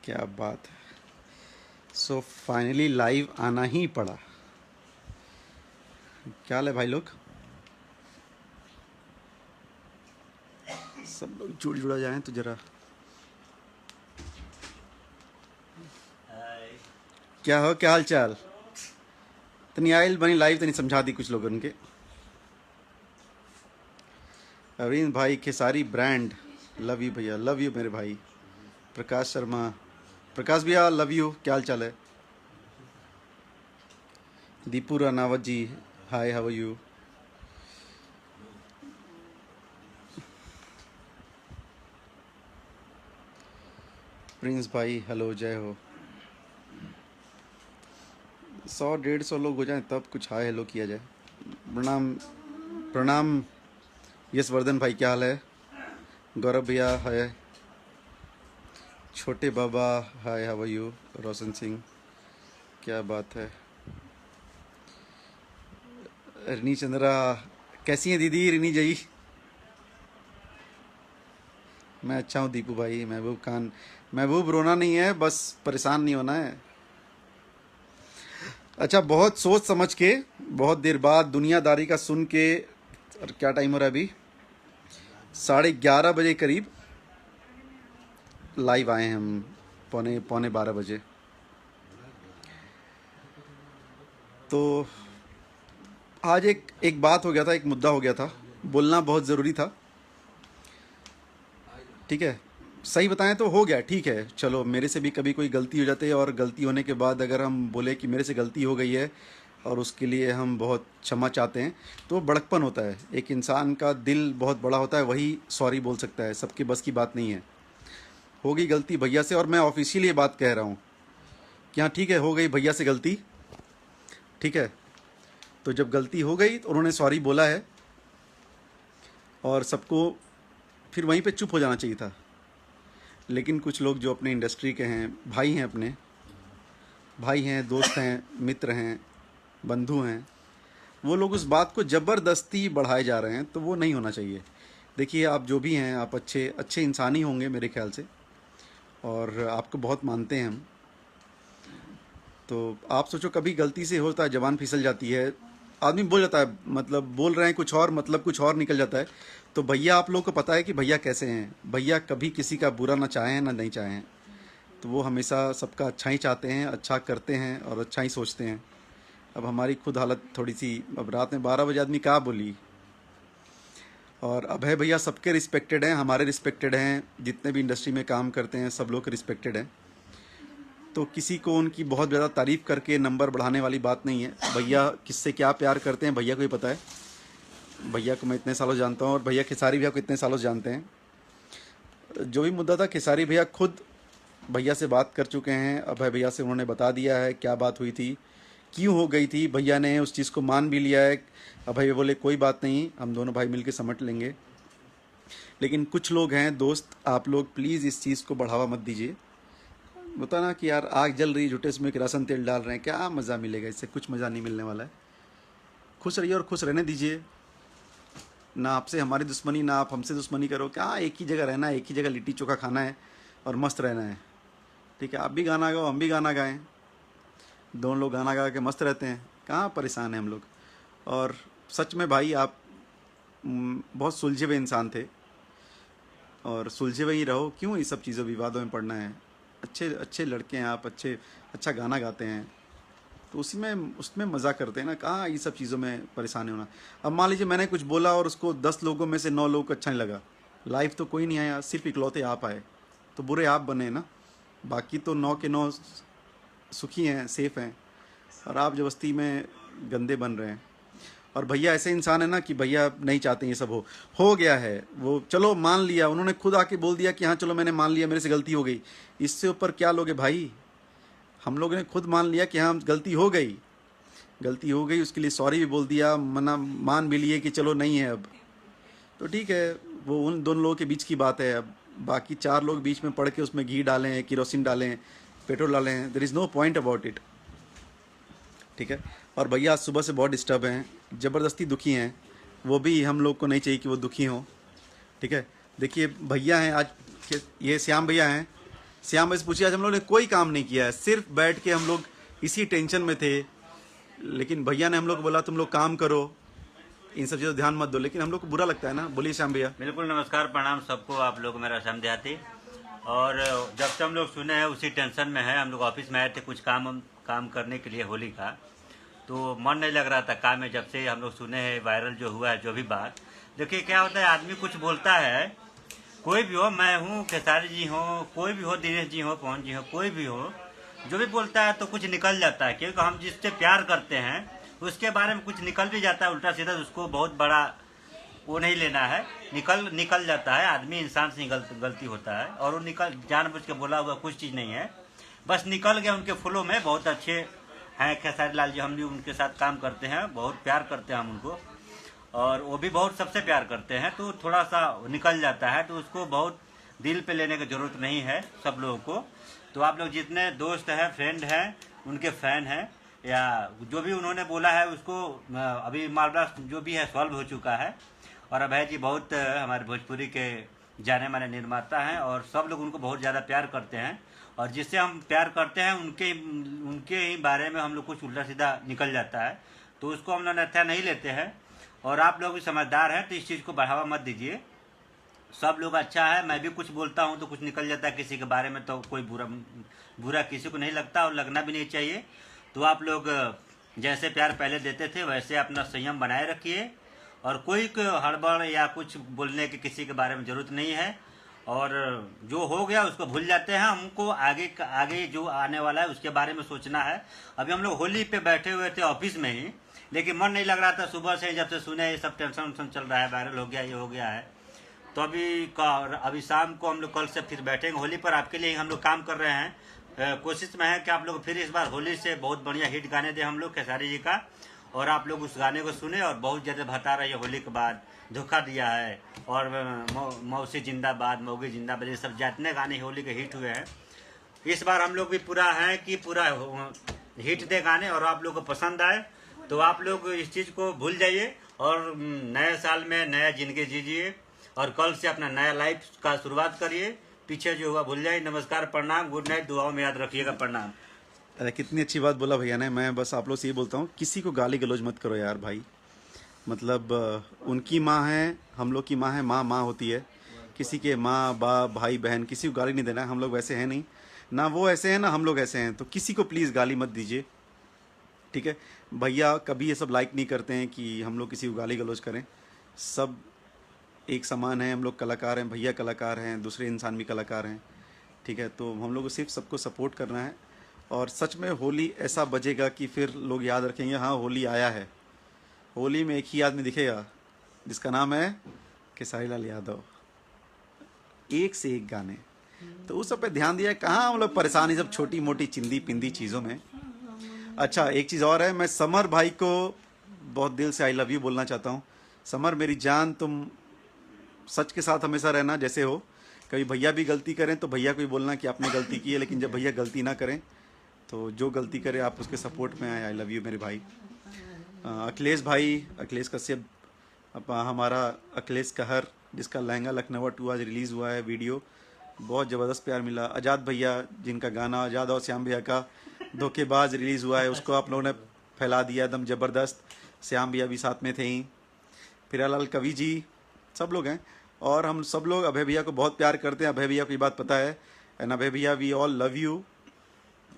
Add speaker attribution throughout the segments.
Speaker 1: क्या बात है। सो फाइनली लाइव आना ही पड़ा। क्या हाल है भाई लोग? सब लोग जुड़ जाएं तो जरा। क्या हो, क्या हाल चाल? तनी आयल बनी लाइव, तनी समझा दी कुछ लोगों के। अरविंद भाई खेसारी ब्रांड, लव यू भैया, लव यू मेरे भाई। प्रकाश शर्मा, प्रकाश भैया लव यू। क्या हाल चाल है? दीपू रानावत जी, हाय, हाउ आर यू? प्रिंस भाई हेलो, जय हो। 100-150 लोग हो जाएं तब कुछ हाय हेलो किया जाए। प्रणाम, प्रणाम यशवर्धन भाई, क्या हाल है? गौरव भैया हाय, छोटे बाबा हाय, how are you? Roshan Singh, क्या बात है। रिनी चंद्रा, कैसी हैं दीदी रिनी जी? मैं अच्छा हूँ दीपू भाई। महबूब खान, महबूब रोना नहीं है, बस परेशान नहीं होना है। अच्छा, बहुत सोच समझ के, बहुत देर बाद दुनियादारी का सुन के। और क्या टाइम हो रहा है अभी? 11:30 बजे करीब लाइव आए हैं हम, पौने पौने 12 बजे। तो आज एक बात हो गया था, एक मुद्दा हो गया था, बोलना बहुत ज़रूरी था। ठीक है, सही बताएं तो हो गया, ठीक है, चलो मेरे से भी कभी कोई गलती हो जाती है, और गलती होने के बाद अगर हम बोले कि मेरे से गलती हो गई है और उसके लिए हम बहुत क्षमा चाहते हैं, तो बड़कपन होता है। एक इंसान का दिल बहुत बड़ा होता है, वही सॉरी बोल सकता है, सबके बस की बात नहीं है। हो गई गलती भैया से, और मैं ऑफिशियली ये बात कह रहा हूँ कि हाँ ठीक है, हो गई भैया से गलती। ठीक है, तो जब गलती हो गई तो उन्होंने सॉरी बोला है, और सबको फिर वहीं पे चुप हो जाना चाहिए था। लेकिन कुछ लोग जो अपने इंडस्ट्री के हैं, भाई हैं, अपने भाई हैं, दोस्त हैं, मित्र हैं, बंधु हैं, वो लोग उस बात को ज़बरदस्ती बढ़ाए जा रहे हैं, तो वो नहीं होना चाहिए। देखिए, आप जो भी हैं, आप अच्छे अच्छे इंसान ही होंगे मेरे ख्याल से, और आपको बहुत मानते हैं हम। तो आप सोचो, कभी गलती से होता है, जबान फिसल जाती है, आदमी बोल जाता है, मतलब बोल रहे हैं कुछ और, मतलब कुछ और निकल जाता है। तो भैया, आप लोगों को पता है कि भैया कैसे हैं। भैया कभी किसी का बुरा ना चाहें ना नहीं चाहें, तो वो हमेशा सबका अच्छा ही चाहते हैं, अच्छा करते हैं और अच्छा ही सोचते हैं। अब हमारी खुद हालत थोड़ी सी, अब रात में 12 बजे आदमी क्या बोली। और अभय भैया सबके रिस्पेक्टेड हैं, हमारे रिस्पेक्टेड हैं, जितने भी इंडस्ट्री में काम करते हैं सब लोग रिस्पेक्टेड हैं। तो किसी को उनकी बहुत ज़्यादा तारीफ़ करके नंबर बढ़ाने वाली बात नहीं है। भैया किससे क्या प्यार करते हैं भैया को ही पता है। भैया को मैं इतने सालों से जानता हूँ, और भैया खेसारी भैया को इतने सालों से जानते हैं। जो भी मुद्दा था, खेसारी भैया खुद भैया से बात कर चुके हैं, अभय भैया से उन्होंने बता दिया है क्या बात हुई थी, क्यों हो गई थी। भैया ने उस चीज़ को मान भी लिया है। अभय बोले कोई बात नहीं, हम दोनों भाई मिलकर समझ लेंगे। लेकिन कुछ लोग हैं दोस्त, आप लोग प्लीज़ इस चीज़ को बढ़ावा मत दीजिए। बता ना कि यार आग जल रही, झूठे उसमें किरासन तेल डाल रहे हैं, क्या मज़ा मिलेगा इससे? कुछ मज़ा नहीं मिलने वाला है। खुश रहिए और खुश रहने दीजिए। ना आपसे हमारी दुश्मनी, ना आप हमसे दुश्मनी करो। क्या एक ही जगह रहना है, एक ही जगह लिट्टी चोखा खाना है और मस्त रहना है। ठीक है, आप भी गाना गाओ, हम भी गाना गाएं, दोनों लोग गाना गा के मस्त रहते हैं। कहाँ परेशान हैं हम लोग। और सच में भाई, आप बहुत सुलझे हुए इंसान थे, और सुलझे हुए ही रहो। क्यों ये सब चीज़ों विवादों में पड़ना है? अच्छे अच्छे लड़के हैं आप, अच्छे अच्छा गाना गाते हैं, तो उसी में उसमें मज़ा करते हैं ना। कहाँ ये सब चीज़ों में परेशानी होना। अब मान लीजिए मैंने कुछ बोला और उसको 10 लोगों में से 9 लोगों को अच्छा नहीं लगा, लाइव तो कोई नहीं आया, सिर्फ इकलौते आप आए, तो बुरे आप बने ना। बाकी तो 9 के 9 सुखी हैं, सेफ हैं, और आप जो बस्ती में गंदे बन रहे हैं। और भैया ऐसे इंसान है ना कि भैया नहीं चाहते ये सब हो गया है, वो चलो मान लिया, उन्होंने खुद आके बोल दिया कि हाँ चलो मैंने मान लिया, मेरे से गलती हो गई। इससे ऊपर क्या लोगे भाई? हम लोगों ने खुद मान लिया कि हाँ गलती हो गई, गलती हो गई, उसके लिए सॉरी भी बोल दिया, मना मान भी लिए कि चलो नहीं है अब, तो ठीक है। वो उन दोनों लोगों के बीच की बात है। अब बाकी 4 लोग बीच में पड़ के उसमें घी डालें, किरोसिन डालें, पेट्रोल डालें, there is no point about it. ठीक है। और भैया आज सुबह से बहुत डिस्टर्ब हैं, ज़बरदस्ती दुखी हैं, वो भी हम लोग को नहीं चाहिए कि वो दुखी हों। ठीक है, देखिए भैया हैं आज, ये श्याम भैया हैं, श्याम भाई से पूछिए, आज हम लोग ने कोई काम नहीं किया है, सिर्फ बैठ के हम लोग इसी टेंशन में थे। लेकिन भैया ने हम लोग को बोला तुम लोग काम करो, इन सब चीज़ों ध्यान मत दो, लेकिन हम लोग को बुरा लगता है ना। बोलिए श्याम भैया।
Speaker 2: बिल्कुल, नमस्कार प्रणाम सबको। आप लोग मेरा श्याम देहाती। और जब से हम लोग सुने हैं उसी टेंशन में है। हम लोग ऑफिस में आए थे कुछ काम करने के लिए होली का, तो मन नहीं लग रहा था काम में। जब से हम लोग सुने हैं वायरल जो हुआ है जो भी बात, देखिए क्या होता है, आदमी कुछ बोलता है, कोई भी हो, मैं हूँ, खेसारी जी हो, कोई भी हो, दिनेश जी हो, पवन जी हो, कोई भी हो, जो भी बोलता है तो कुछ निकल जाता है। क्योंकि हम जिससे प्यार करते हैं उसके बारे में कुछ निकल भी जाता है उल्टा सीधा, उसको बहुत बड़ा वो नहीं लेना है, निकल जाता है। आदमी इंसान से गलती होता है, और वो जानबूझ के बोला हुआ कुछ चीज़ नहीं है, बस निकल गया उनके फ्लो में। बहुत अच्छे हैं खेसारी लाल जी, हम भी उनके साथ काम करते हैं, बहुत प्यार करते हैं हम उनको, और वो भी बहुत सबसे प्यार करते हैं। तो थोड़ा सा निकल जाता है, तो उसको बहुत दिल पे लेने की जरूरत नहीं है सब लोगों को। तो आप लोग जितने दोस्त हैं, फ्रेंड हैं, उनके फैन हैं, या जो भी उन्होंने बोला है उसको अभी मामला जो भी है सॉल्व हो चुका है। और अभय जी बहुत हमारे भोजपुरी के जाने माने निर्माता हैं, और सब लोग उनको बहुत ज़्यादा प्यार करते हैं। और जिससे हम प्यार करते हैं उनके ही बारे में हम लोग कुछ उल्टा सीधा निकल जाता है, तो उसको हम लोग अच्छा नहीं लेते हैं। और आप लोग भी समझदार हैं, तो इस चीज़ को बढ़ावा मत दीजिए। सब लोग अच्छा है, मैं भी कुछ बोलता हूँ तो कुछ निकल जाता है किसी के बारे में, तो कोई बुरा किसी को नहीं लगता, और लगना भी नहीं चाहिए। तो आप लोग जैसे प्यार पहले देते थे वैसे अपना संयम बनाए रखिए, और कोई हड़बड़ या कुछ बोलने के किसी के बारे में जरूरत नहीं है। और जो हो गया उसको भूल जाते हैं, हमको आगे जो आने वाला है उसके बारे में सोचना है। अभी हम लोग होली पे बैठे हुए थे ऑफिस में ही, लेकिन मन नहीं लग रहा था सुबह से, जब से सुने ये सब टेंशन चल रहा है, वायरल हो गया, ये हो गया है। तो अभी शाम को हम लोग कल से फिर बैठेंगे होली पर। आपके लिए हम लोग काम कर रहे हैं, कोशिश में है कि आप लोग फिर इस बार होली से बहुत बढ़िया हिट गाने दें हम लोग खेसारी जी का, और आप लोग उस गाने को सुने और बहुत ज़्यादा बता रहे हैं होली के बाद धोखा दिया है, और मौसी जिंदाबाद, मौगी जिंदाबाद, ये सब जितने गाने होली के हिट हुए हैं, इस बार हम लोग भी पूरा है कि पूरा हिट दे गाने, और आप लोग को पसंद आए। तो आप लोग इस चीज़ को भूल जाइए, और नए साल में नया जिंदगी जीजिए, और कल से अपना नया लाइफ का शुरुआत करिए। पीछे जो हुआ भूल जाइए। नमस्कार प्रणाम, गुड नाइट, दुआओं में याद रखिएगा, प्रणाम।
Speaker 1: अरे कितनी अच्छी बात बोला भैया ने। मैं बस आप लोग से ये बोलता हूँ, किसी को गाली गलौज मत करो यार भाई। मतलब उनकी माँ है, हम लोग की माँ है, माँ माँ होती है। किसी के माँ बाप भाई बहन किसी को गाली नहीं देना है। हम लोग वैसे हैं नहीं, ना वो ऐसे हैं ना हम लोग ऐसे हैं, तो किसी को प्लीज़ गाली मत दीजिए, ठीक है। भैया कभी ये सब लाइक नहीं करते हैं कि हम लोग किसी को गाली गलौज करें। सब एक समान है, हम लोग कलाकार हैं, भैया कलाकार हैं, दूसरे इंसान भी कलाकार हैं, ठीक है। तो हम लोग को सिर्फ सबको सपोर्ट करना है, और सच में होली ऐसा बजेगा कि फिर लोग याद रखेंगे, हाँ होली आया है। होली में एक ही आदमी दिखेगा जिसका नाम है खेसारी लाल यादव, एक से एक गाने। तो उस सब पे ध्यान दिया, कहाँ हम लोग परेशान है सब छोटी मोटी चिंदी पिंदी चीज़ों में। अच्छा एक चीज़ और है, मैं समर भाई को बहुत दिल से आई लव यू बोलना चाहता हूँ। समर मेरी जान, तुम सच के साथ हमेशा रहना जैसे हो। कभी भैया भी गलती करें तो भैया को भी बोलना कि आपने गलती की है, लेकिन जब भैया गलती ना करें तो जो गलती करे आप उसके सपोर्ट में आए। आई लव यू मेरे भाई। अखिलेश भाई, अखिलेश कश्यप, हमारा अखिलेश कहर, जिसका लहंगा लखनऊ 2 आज रिलीज़ हुआ है वीडियो, बहुत ज़बरदस्त प्यार मिला। आज़ाद भैया जिनका गाना आज़ाद और श्याम भैया का धोखेबाज रिलीज़ हुआ है, उसको आप लोगों ने फैला दिया एकदम ज़बरदस्त। श्याम भैया भी साथ में थे ही, फिरालाल कवि जी, सब लोग हैं। और हम सब लोग अभय भैया को बहुत प्यार करते हैं। अभय भैया को ये बात पता है, एंड अभय भैया वी ऑल लव यू,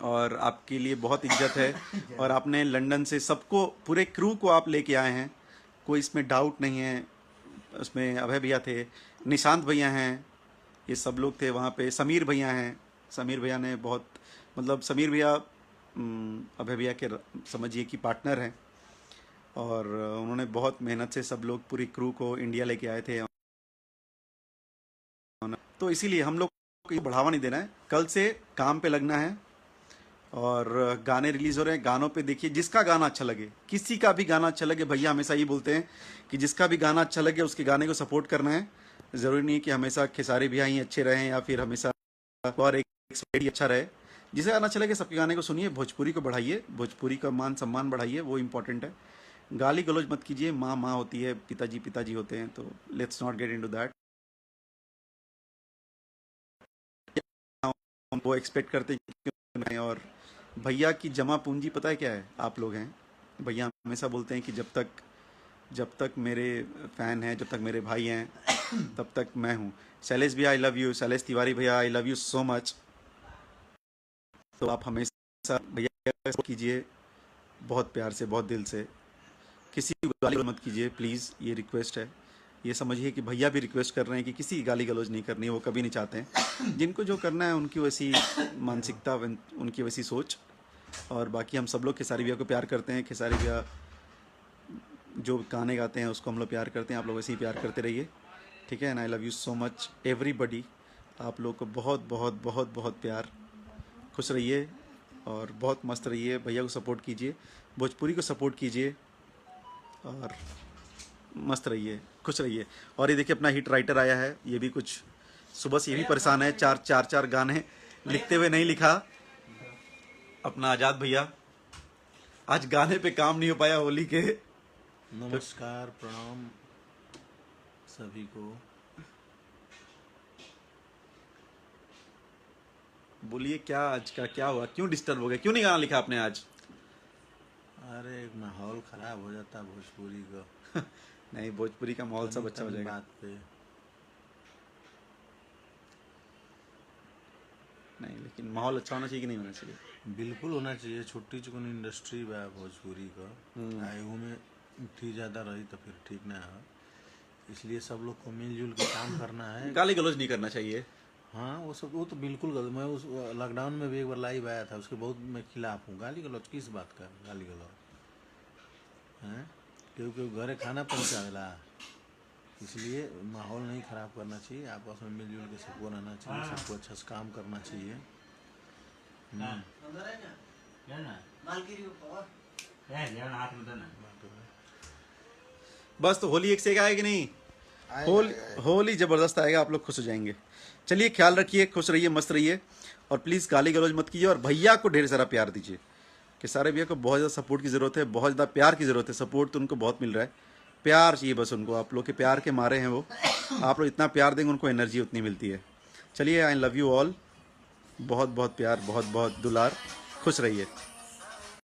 Speaker 1: और आपके लिए बहुत इज्जत है। और आपने लंदन से सबको, पूरे क्रू को आप लेके आए हैं, कोई इसमें डाउट नहीं है। उसमें अभय भैया थे, निशांत भैया हैं, ये सब लोग थे वहाँ पे। समीर भैया हैं, समीर भैया ने बहुत, मतलब समीर भैया अभय भैया के समझिए कि पार्टनर हैं, और उन्होंने बहुत मेहनत से सब लोग पूरी क्रू को इंडिया लेके आए थे। तो इसीलिए हम लोग को बढ़ावा नहीं देना है, कल से काम पे लगना है। और गाने रिलीज़ हो रहे हैं, गानों पे देखिए, जिसका गाना अच्छा लगे, किसी का भी गाना अच्छा लगे, भैया हमेशा ये बोलते हैं कि जिसका भी गाना अच्छा लगे उसके गाने को सपोर्ट करना है। ज़रूरी नहीं कि हमेशा खेसारी भैया ही अच्छे रहें या फिर हमेशा और एक ही अच्छा रहे। जिसे गाना अच्छा लगे सबके गाने को सुनिए, भोजपुरी को बढ़ाइए, भोजपुरी का मान सम्मान बढ़ाइए, वो इम्पोर्टेंट है। गाली गलौज मत कीजिए, माँ माँ होती है, पिताजी पिताजी होते हैं, तो let's not get into that. हम वो एक्सपेक्ट करते हैं कि बनाएं। और भैया की जमा पूंजी पता है क्या है? आप लोग हैं। भैया हमेशा बोलते हैं कि जब तक मेरे फ़ैन हैं, जब तक मेरे भाई हैं, तब तक मैं हूँ। शैलेश भैया I love you, Shailesh Tiwari भैया I love you so much. तो आप हमेशा भैया का support कीजिए, बहुत प्यार से, बहुत दिल से। किसी को गाली गलौज मत कीजिए प्लीज़, ये रिक्वेस्ट है। ये समझिए कि भैया भी रिक्वेस्ट कर रहे हैं कि किसी की गाली गलौज नहीं करनी है, वो कभी नहीं चाहते हैं। जिनको जो करना है उनकी वैसी मानसिकता, उनकी वैसी सोच। और बाकी हम सब लोग खेसारी भैया को प्यार करते हैं। खेसारी भैया जो गाने गाते हैं उसको हम लोग प्यार करते हैं। आप लोग ऐसे ही प्यार करते रहिए, ठीक है। And I love you so much everybody. आप लोग को बहुत बहुत बहुत बहुत प्यार। खुश रहिए और बहुत मस्त रहिए। भैया को सपोर्ट कीजिए, भोजपुरी को सपोर्ट कीजिए और मस्त रहिए, खुश रहिए। और ये देखिए अपना हिट राइटर आया है, ये भी कुछ सुबह से ये भी परेशान है। चार गाने लिखते हुए नहीं लिखा। अपना आज़ाद भैया, आज गाने पे काम नहीं हो पाया होली के।
Speaker 3: नमस्कार, प्रणाम सभी को।
Speaker 1: बोलिए क्या आज का क्या हुआ, क्यों डिस्टर्ब हो गया, क्यों नहीं गाना लिखा आपने आज?
Speaker 3: अरे माहौल खराब हो जाता भोजपुरी का।
Speaker 1: नहीं, भोजपुरी का माहौल सब अच्छा हो
Speaker 3: तनी
Speaker 1: जाएगा।
Speaker 3: बात पे
Speaker 1: नहीं, लेकिन माहौल अच्छा होना चाहिए कि नहीं होना चाहिए?
Speaker 3: बिल्कुल होना चाहिए। छुट्टी चुकन इंडस्ट्री बा भोजपुरी का, आयु में उठी ज़्यादा रही तो फिर ठीक ना है। इसलिए सब लोग को मिलजुल के काम करना है।
Speaker 1: गाली गलौज नहीं करना चाहिए।
Speaker 3: हाँ, वो तो बिल्कुल गलत। मैं उस लॉकडाउन में भी एक बार लाइव आया था, उसके बहुत मैं खिलाफ हूँ। गाली गलौज किस बात का गाली गलौज हैं? क्योंकि घरे खाना पहुँचावेला, इसलिए माहौल नहीं खराब करना चाहिए। आपस में मिलजुल के सबको रहना चाहिए, सबको अच्छा से काम करना चाहिए।
Speaker 1: बस तो होली एक से एक आएगी नहीं? होली जबरदस्त आएगा, आप लोग खुश हो जाएंगे। चलिए, ख्याल रखिए, खुश रहिए, मस्त रहिए और प्लीज़ गाली गलौज मत कीजिए। और भैया को ढेर सारा प्यार दीजिए। कि सारे भैया को बहुत ज़्यादा सपोर्ट की ज़रूरत है, बहुत ज़्यादा प्यार की ज़रूरत है। सपोर्ट तो उनको बहुत मिल रहा है, प्यार चाहिए बस उनको। आप लोग के प्यार के मारे हैं वो। आप लोग इतना प्यार देंगे उनको एनर्जी उतनी मिलती है। चलिए, आई लव यू ऑल। बहुत बहुत प्यार, बहुत बहुत दुलार। खुश रहिए।